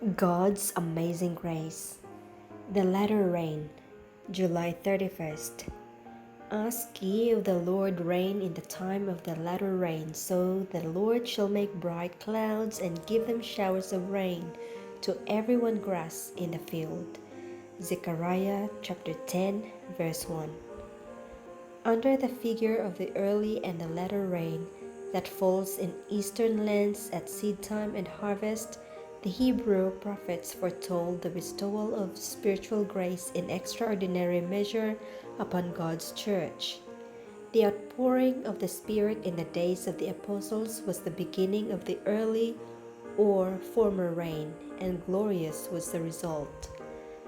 God's Amazing Grace. The Latter Rain, July 31st. Ask ye of the Lord rain in the time of the latter rain, so the Lord shall make bright clouds and give them showers of rain to everyone grass in the field. Zechariah chapter 10, verse 1. Under the figure of the early and the latter rain that falls in eastern lands at seed time and harvest, the Hebrew prophets foretold the bestowal of spiritual grace in extraordinary measure upon God's church. The outpouring of the Spirit in the days of the apostles was the beginning of the early or former rain, and glorious was the result.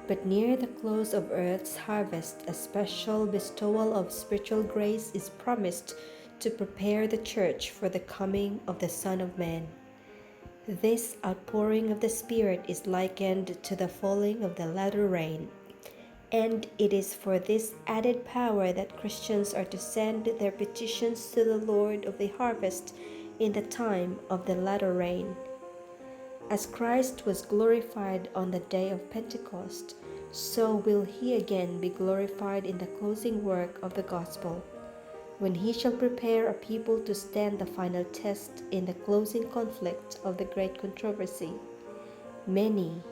But near the close of earth's harvest, a special bestowal of spiritual grace is promised to prepare the church for the coming of the Son of Man. This outpouring of the Spirit is likened to the falling of the latter rain, and it is for this added power that Christians are to send their petitions to the Lord of the harvest in the time of the latter rain. As Christ was glorified on the day of Pentecost, so will he again be glorified in the closing work of the gospel, when he shall prepare a people to stand the final test in the closing conflict of the great controversy. Many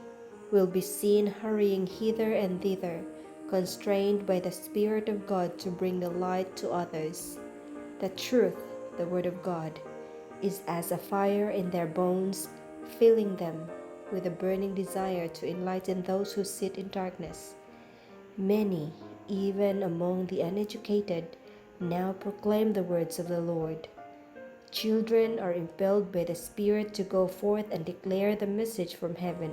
will be seen hurrying hither and thither, constrained by the Spirit of God to bring the light to others. The truth, the Word of God, is as a fire in their bones, filling them with a burning desire to enlighten those who sit in darkness. Many, even among the uneducated, now proclaim the words of the Lord. Children are impelled by the Spirit to go forth and declare the message from heaven.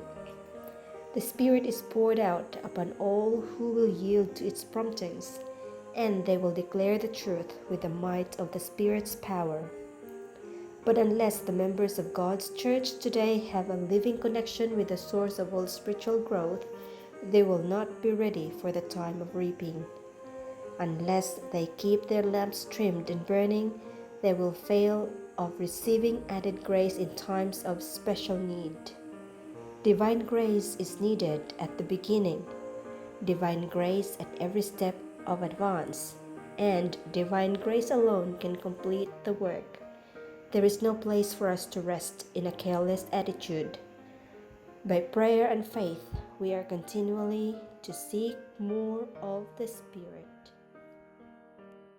The Spirit is poured out upon all who will yield to its promptings, and they will declare the truth with the might of the Spirit's power. But unless the members of God's church today have a living connection with the source of all spiritual growth, they will not be ready for the time of reaping. Unless they keep their lamps trimmed and burning, they will fail of receiving added grace in times of special need. Divine grace is needed at the beginning, divine grace at every step of advance, and divine grace alone can complete the work. There is no place for us to rest in a careless attitude. By prayer and faith, we are continually to seek more of the Spirit.